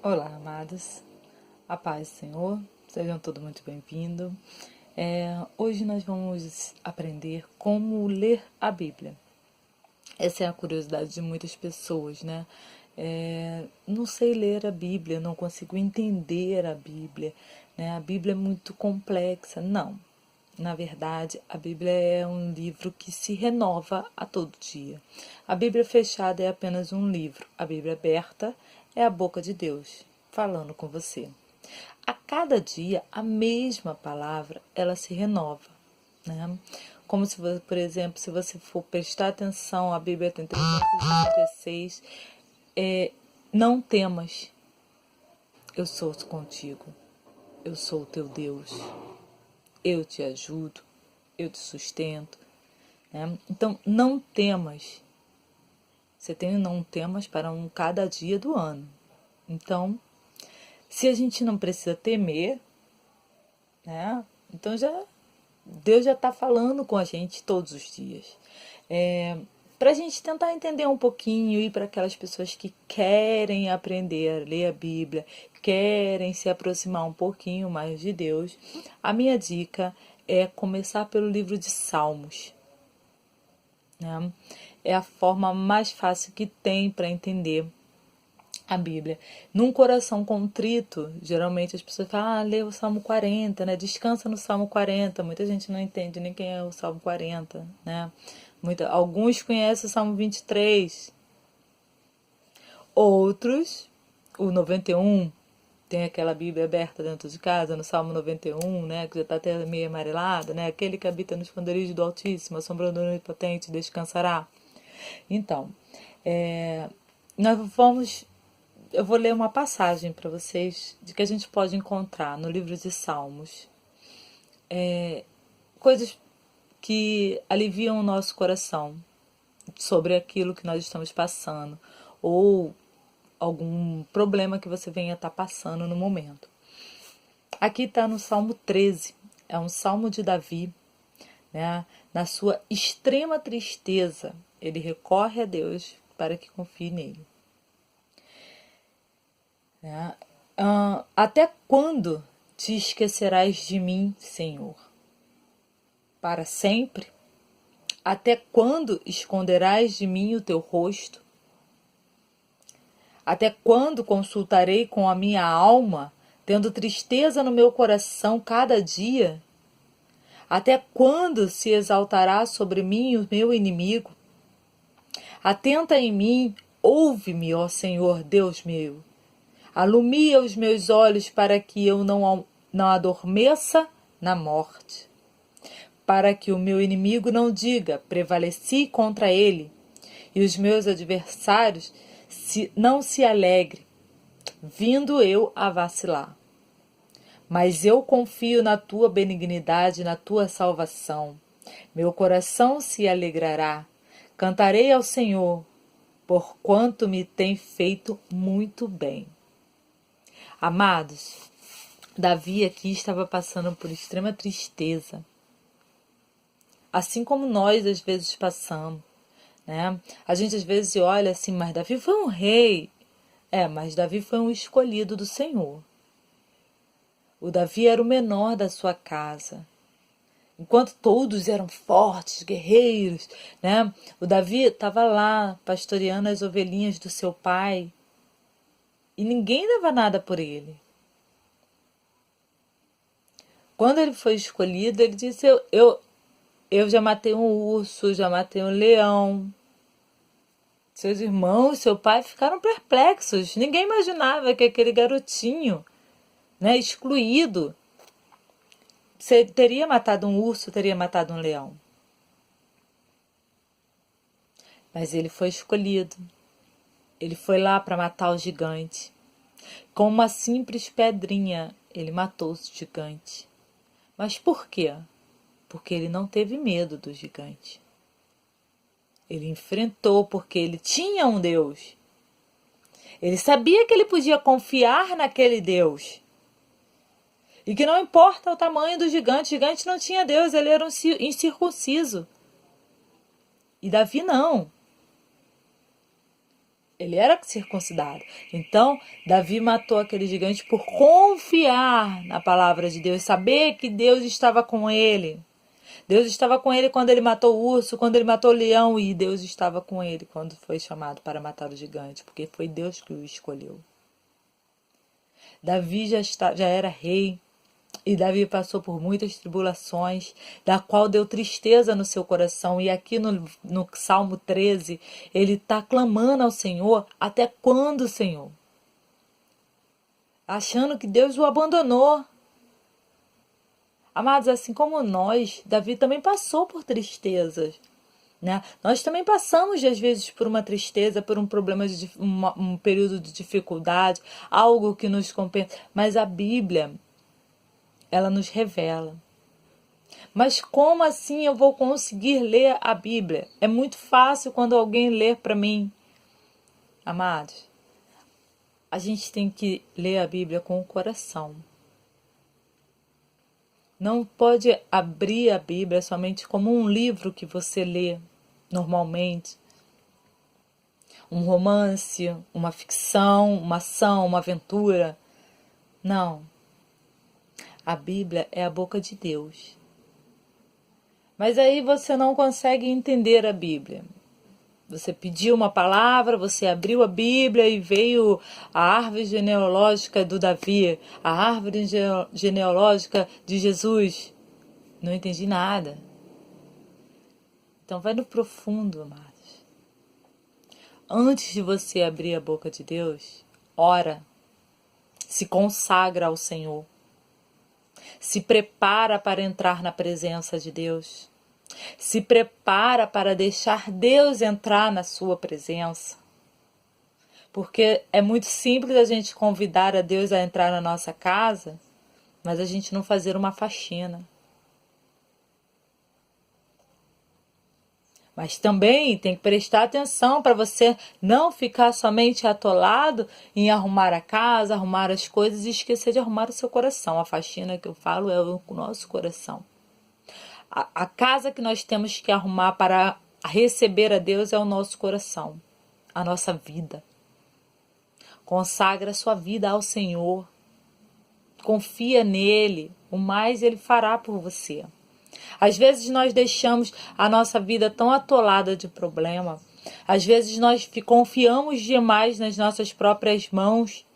Olá, amados. A paz do Senhor. Sejam todos muito bem-vindos. Hoje nós vamos aprender como ler a Bíblia. Essa é a curiosidade de muitas pessoas, né? Não sei ler a Bíblia, não consigo entender a Bíblia, né? A Bíblia é muito complexa. Não. Na verdade, a Bíblia é um livro que se renova a todo dia. A Bíblia fechada é apenas um livro. A Bíblia aberta é a boca de Deus falando com você. A cada dia, a mesma palavra, ela se renova, né? Como se, por exemplo, se você for prestar atenção, a Bíblia tem 366, não temas, eu sou contigo, eu sou o teu Deus, eu te ajudo, eu te sustento, né? Então, não temas, você tem não temas para cada dia do ano. Então, se a gente não precisa temer, né? Então Deus já está falando com a gente todos os dias. Para a gente tentar entender um pouquinho e para aquelas pessoas que querem aprender a ler a Bíblia, querem se aproximar um pouquinho mais de Deus, a minha dica é começar pelo livro de Salmos, né? É a forma mais fácil que tem para entender a Bíblia. Num coração contrito, geralmente as pessoas falam, lê o Salmo 40, né? Descansa no Salmo 40. Muita gente não entende nem quem é o Salmo 40, né? Alguns conhecem o Salmo 23. Outros, o 91, tem aquela Bíblia aberta dentro de casa, no Salmo 91, né? Que já está até meio amarelada, né? Aquele que habita no esconderijo do Altíssimo, a sombra do Onipotente descansará. Então, nós vamos eu vou ler uma passagem para vocês de que a gente pode encontrar no livro de Salmos. Coisas que aliviam o nosso coração sobre aquilo que nós estamos passando ou algum problema que você venha estar passando no momento. Aqui está no Salmo 13, é um salmo de Davi, né? Na sua extrema tristeza, ele recorre a Deus para que confie nele. Até quando te esquecerás de mim, Senhor? Para sempre? Até quando esconderás de mim o teu rosto? Até quando consultarei com a minha alma, tendo tristeza no meu coração cada dia? Até quando se exaltará sobre mim o meu inimigo? Atenta em mim, ouve-me, ó Senhor, Deus meu. Alumia os meus olhos para que eu não adormeça na morte. Para que o meu inimigo não diga, prevaleci contra ele, e os meus adversários não se alegrem, vindo eu a vacilar. Mas eu confio na tua benignidade, na tua salvação. Meu coração se alegrará. Cantarei ao Senhor, porquanto me tem feito muito bem. Amados, Davi aqui estava passando por extrema tristeza. Assim como nós às vezes passamos, né? A gente às vezes olha assim, mas Davi foi um rei. Mas Davi foi um escolhido do Senhor. O Davi era o menor da sua casa. Enquanto todos eram fortes, guerreiros, né? O Davi estava lá pastoreando as ovelhinhas do seu pai. E ninguém dava nada por ele. Quando ele foi escolhido, ele disse, eu já matei um urso, já matei um leão. Seus irmãos, seu pai ficaram perplexos. Ninguém imaginava que aquele garotinho, né, excluído, teria matado um urso, teria matado um leão. Mas ele foi escolhido. Ele foi lá para matar o gigante. Com uma simples pedrinha, ele matou o gigante. Mas por quê? Porque ele não teve medo do gigante. Ele enfrentou porque ele tinha um Deus. Ele sabia que ele podia confiar naquele Deus. E que não importa o tamanho do gigante não tinha Deus, ele era um incircunciso. E Davi não. Ele era circuncidado. Então, Davi matou aquele gigante por confiar na palavra de Deus, saber que Deus estava com ele. Deus estava com ele quando ele matou o urso, quando ele matou o leão, e Deus estava com ele quando foi chamado para matar o gigante, porque foi Deus que o escolheu. Davi já era rei, e Davi passou por muitas tribulações, da qual deu tristeza no seu coração. E aqui no Salmo 13, ele está clamando ao Senhor: até quando, Senhor? Achando que Deus o abandonou. Amados, assim como nós, Davi também passou por tristezas, né? Nós também passamos, às vezes, por uma tristeza, por um problema, um período de dificuldade, algo que nos compensa. Mas a Bíblia, ela nos revela. Mas como assim eu vou conseguir ler a Bíblia? É muito fácil quando alguém lê para mim. Amados, a gente tem que ler a Bíblia com o coração. Não pode abrir a Bíblia somente como um livro que você lê normalmente. Um romance, uma ficção, uma ação, uma aventura. Não. A Bíblia é a boca de Deus. Mas aí você não consegue entender a Bíblia. Você pediu uma palavra, você abriu a Bíblia e veio a árvore genealógica do Davi, a árvore genealógica de Jesus. Não entendi nada. Então vai no profundo, amados. Antes de você abrir a boca de Deus, ora, se consagra ao Senhor. Se prepara para entrar na presença de Deus. Se prepara para deixar Deus entrar na sua presença. Porque é muito simples a gente convidar a Deus a entrar na nossa casa, mas a gente não fazer uma faxina. Mas também tem que prestar atenção para você não ficar somente atolado em arrumar a casa, arrumar as coisas e esquecer de arrumar o seu coração. A faxina que eu falo é o nosso coração. A casa que nós temos que arrumar para receber a Deus é o nosso coração, a nossa vida. Consagra a sua vida ao Senhor. Confia nele, o mais ele fará por você. Às vezes nós deixamos a nossa vida tão atolada de problema. Às vezes nós confiamos demais nas nossas próprias mãos.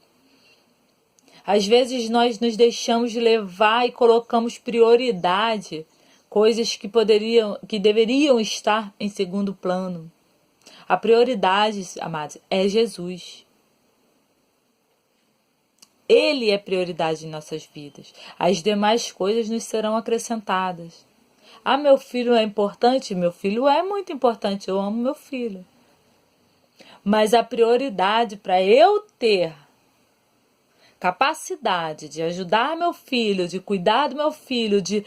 Às vezes nós nos deixamos levar e colocamos prioridade, coisas que deveriam estar em segundo plano. A prioridade, amados, é Jesus. Ele é prioridade em nossas vidas. As demais coisas nos serão acrescentadas. Ah, meu filho é importante? Meu filho é muito importante. Eu amo meu filho. Mas a prioridade para eu ter capacidade de ajudar meu filho, de cuidar do meu filho, de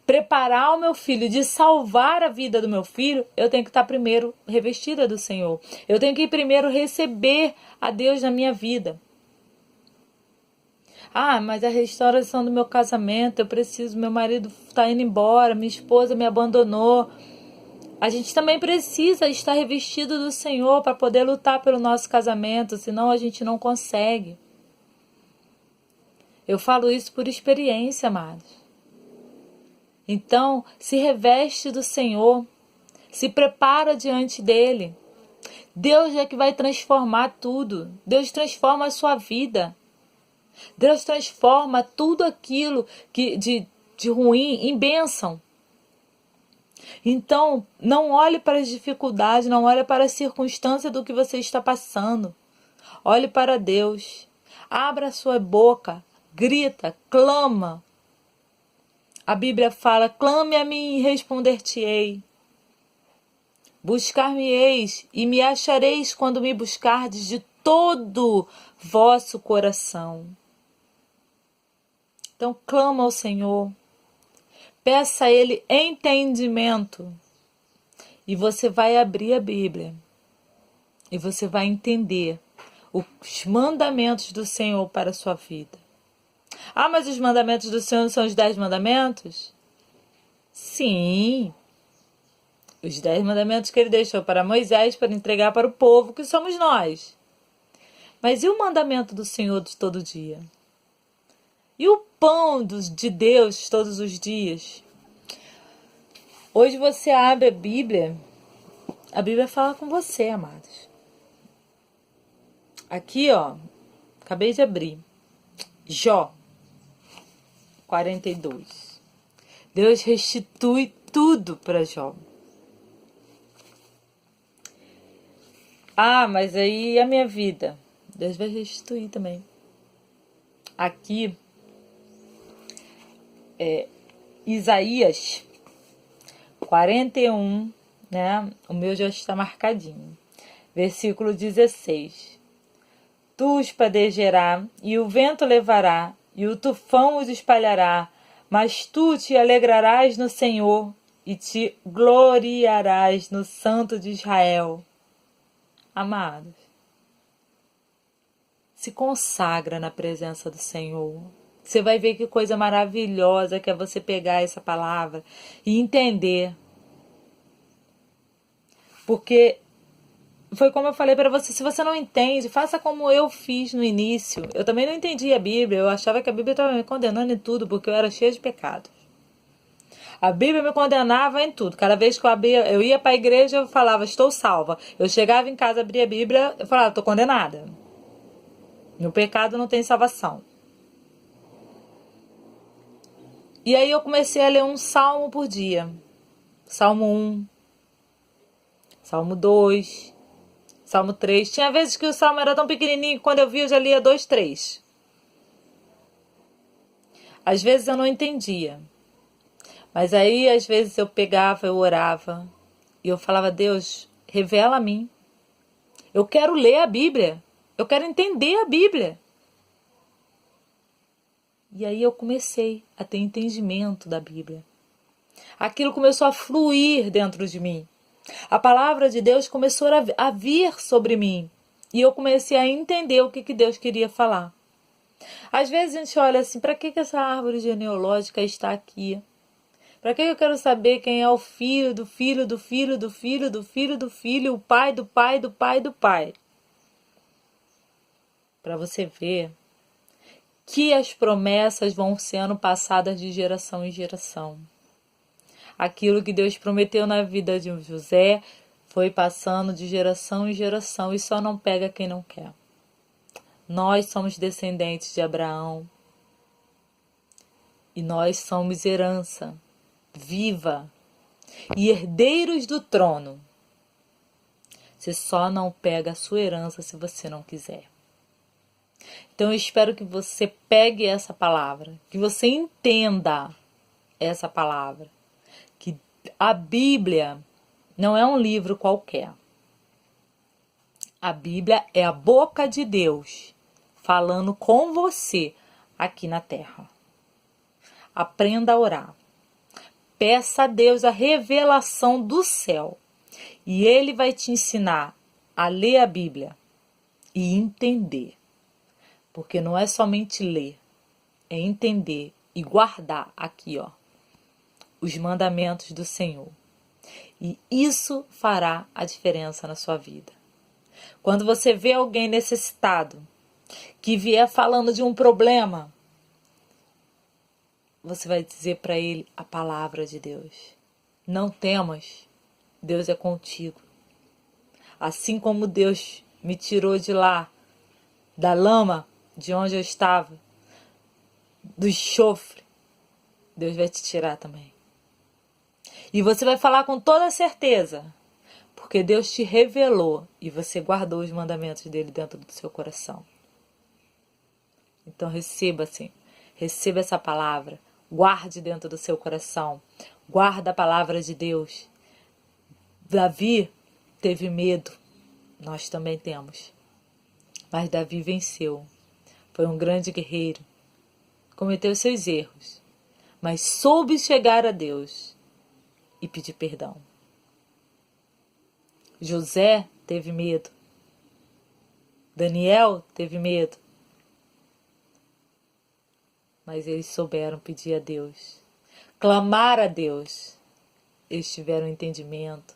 preparar o meu filho, de salvar a vida do meu filho, eu tenho que estar primeiro revestida do Senhor. Eu tenho que primeiro receber a Deus na minha vida. Ah, mas a restauração do meu casamento, eu preciso, meu marido está indo embora, minha esposa me abandonou. A gente também precisa estar revestido do Senhor para poder lutar pelo nosso casamento, senão a gente não consegue. Eu falo isso por experiência, amados. Então, se reveste do Senhor, se prepara diante dele. Deus é que vai transformar tudo. Deus transforma a sua vida. Deus transforma tudo aquilo que de ruim em bênção. Então, não olhe para as dificuldades, não olhe para a circunstância do que você está passando. Olhe para Deus. Abra a sua boca, grita, clama. A Bíblia fala: clame a mim e responder-te-ei. Buscar-me-eis e me achareis quando me buscardes de todo vosso coração. Então clama ao Senhor. Peça a Ele entendimento. E você vai abrir a Bíblia. E você vai entender os mandamentos do Senhor para a sua vida. Ah, mas os mandamentos do Senhor não são os 10 mandamentos? Sim. Os 10 mandamentos que ele deixou para Moisés para entregar para o povo, que somos nós. Mas e o mandamento do Senhor de todo dia? E o pão de Deus todos os dias? Hoje você abre a Bíblia fala com você, amados. Aqui, ó, acabei de abrir. Jó 42. Deus restitui tudo para Jó. Ah, mas aí a minha vida? Deus vai restituir também. Aqui, Isaías 41, né? O meu já está marcadinho. Versículo 16. Tu os padejarás, e o vento levará, e o tufão os espalhará, mas tu te alegrarás no Senhor, e te gloriarás no Santo de Israel. Amados, se consagra na presença do Senhor. Você vai ver que coisa maravilhosa que é você pegar essa palavra e entender. Porque foi como eu falei para você, se você não entende, faça como eu fiz no início. Eu também não entendia a Bíblia, eu achava que a Bíblia estava me condenando em tudo, porque eu era cheia de pecados. A Bíblia me condenava em tudo. Cada vez que eu ia para a igreja, eu falava, estou salva. Eu chegava em casa, abria a Bíblia, eu falava, estou condenada. No pecado não tem salvação. E aí eu comecei a ler um salmo por dia. Salmo 1, Salmo 2, Salmo 3. Tinha vezes que o salmo era tão pequenininho que quando eu via eu já lia 2, 3. Às vezes eu não entendia. Mas aí às vezes eu pegava, eu orava. E eu falava, Deus, revela a mim. Eu quero ler a Bíblia. Eu quero entender a Bíblia. E aí eu comecei a ter entendimento da Bíblia. Aquilo começou a fluir dentro de mim. A palavra de Deus começou a vir sobre mim. E eu comecei a entender o que Deus queria falar. Às vezes a gente olha assim, para que essa árvore genealógica está aqui? Para que eu quero saber quem é o filho do filho do filho do filho do filho do filho, o pai do pai do pai do pai? Para você ver que as promessas vão sendo passadas de geração em geração. Aquilo que Deus prometeu na vida de José foi passando de geração em geração e só não pega quem não quer. Nós somos descendentes de Abraão e nós somos herança viva e herdeiros do trono. Você só não pega a sua herança se você não quiser. Então eu espero que você pegue essa palavra, que você entenda essa palavra, que a Bíblia não é um livro qualquer. A Bíblia é a boca de Deus falando com você aqui na terra. Aprenda a orar. Peça a Deus a revelação do céu e Ele vai te ensinar a ler a Bíblia e entender. Porque não é somente ler, é entender e guardar aqui, ó, os mandamentos do Senhor. E isso fará a diferença na sua vida. Quando você vê alguém necessitado, que vier falando de um problema, você vai dizer para ele a palavra de Deus. Não temas, Deus é contigo. Assim como Deus me tirou de lá, da lama, de onde eu estava, do enxofre, Deus vai te tirar também. E você vai falar com toda certeza, porque Deus te revelou e você guardou os mandamentos dele dentro do seu coração. Então receba essa palavra, guarde dentro do seu coração, guarda a palavra de Deus. Davi teve medo, nós também temos, mas Davi venceu. Foi um grande guerreiro, cometeu seus erros, mas soube chegar a Deus e pedir perdão. José teve medo, Daniel teve medo, mas eles souberam pedir a Deus, clamar a Deus, eles tiveram entendimento,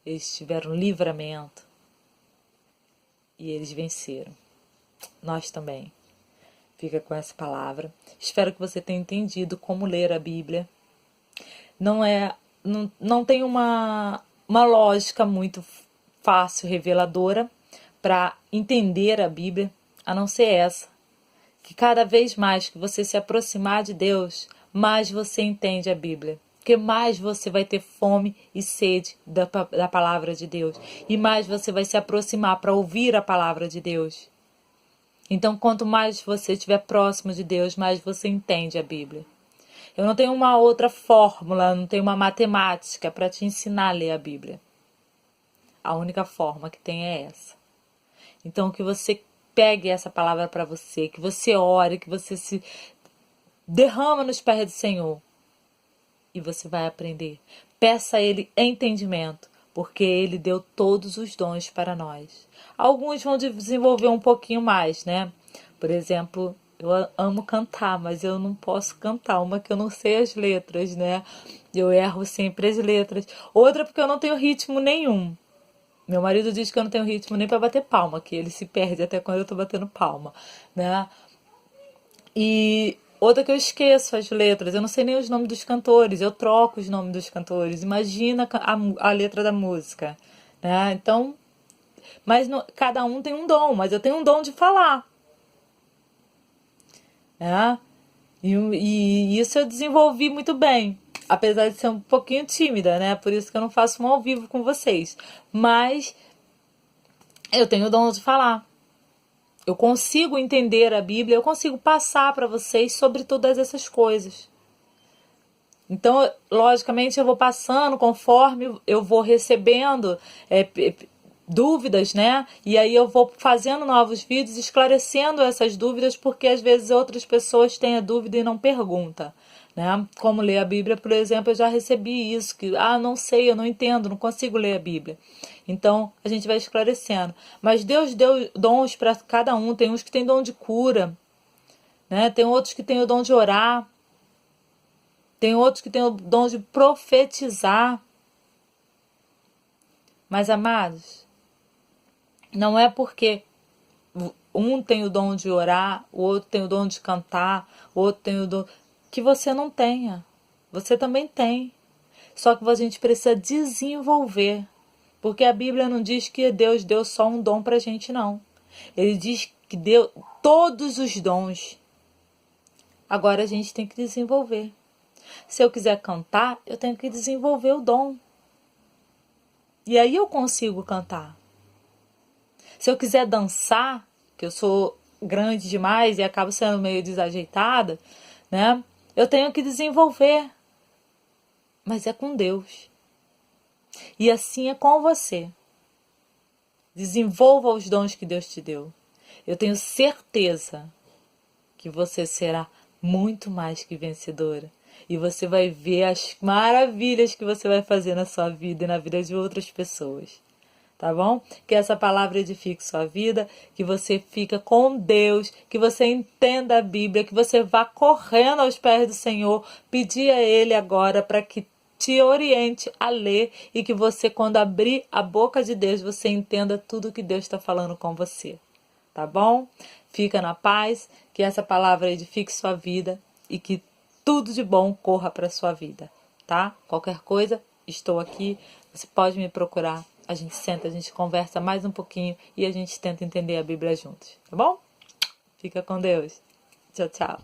eles tiveram livramento e eles venceram. Nós também. Fica com essa palavra. Espero que você tenha entendido como ler a Bíblia. Não tem uma lógica muito fácil, reveladora, para entender a Bíblia, a não ser essa. Que cada vez mais que você se aproximar de Deus, mais você entende a Bíblia. Porque mais você vai ter fome e sede da palavra de Deus. E mais você vai se aproximar para ouvir a palavra de Deus. Então, quanto mais você estiver próximo de Deus, mais você entende a Bíblia. Eu não tenho uma outra fórmula, não tenho uma matemática para te ensinar a ler a Bíblia. A única forma que tem é essa. Então, que você pegue essa palavra para você, que você ore, que você se derrama nos pés do Senhor. E você vai aprender. Peça a Ele entendimento, porque Ele deu todos os dons para nós. Alguns vão desenvolver um pouquinho mais, né? Por exemplo, eu amo cantar, mas eu não posso cantar uma que eu não sei as letras, né? Eu erro sempre as letras. Outra porque eu não tenho ritmo nenhum. Meu marido diz que eu não tenho ritmo nem para bater palma, que ele se perde até quando eu tô batendo palma, né? E outra que eu esqueço as letras, eu não sei nem os nomes dos cantores, eu troco os nomes dos cantores. Imagina a letra da música, né? Então, mas cada um tem um dom, mas eu tenho um dom de falar, né? E isso eu desenvolvi muito bem. Apesar de ser um pouquinho tímida, né? Por isso que eu não faço um ao vivo com vocês. Mas eu tenho o dom de falar. Eu consigo entender a Bíblia, eu consigo passar para vocês sobre todas essas coisas. Então, logicamente, eu vou passando conforme eu vou recebendo dúvidas, né? E aí eu vou fazendo novos vídeos, esclarecendo essas dúvidas, porque às vezes outras pessoas têm a dúvida e não perguntam. Né? Como ler a Bíblia, por exemplo, eu já recebi isso, que não sei, eu não entendo, não consigo ler a Bíblia. Então, a gente vai esclarecendo. Mas Deus deu dons para cada um, tem uns que têm dom de cura, né? Tem outros que têm o dom de orar, tem outros que têm o dom de profetizar. Mas, amados, não é porque um tem o dom de orar, o outro tem o dom de cantar, o outro tem o dom que você não tenha. Você também tem. Só que a gente precisa desenvolver. Porque a Bíblia não diz que Deus deu só um dom pra gente, não. Ele diz que deu todos os dons. Agora a gente tem que desenvolver. Se eu quiser cantar, eu tenho que desenvolver o dom. E aí eu consigo cantar. Se eu quiser dançar, que eu sou grande demais e acabo sendo meio desajeitada, né? Eu tenho que desenvolver. Mas é com Deus. E assim é com você. Desenvolva os dons que Deus te deu. Eu tenho certeza que você será muito mais que vencedora. E você vai ver as maravilhas que você vai fazer na sua vida e na vida de outras pessoas. Tá bom? Que essa palavra edifique sua vida, que você fica com Deus, que você entenda a Bíblia, que você vá correndo aos pés do Senhor, pedir a Ele agora para que te oriente a ler e que você, quando abrir a boca de Deus, você entenda tudo que Deus está falando com você. Tá bom? Fica na paz, que essa palavra edifique sua vida e que tudo de bom corra para sua vida, tá? Qualquer coisa, estou aqui, você pode me procurar. A gente senta, a gente conversa mais um pouquinho e a gente tenta entender a Bíblia juntos, tá bom? Fica com Deus. Tchau, tchau.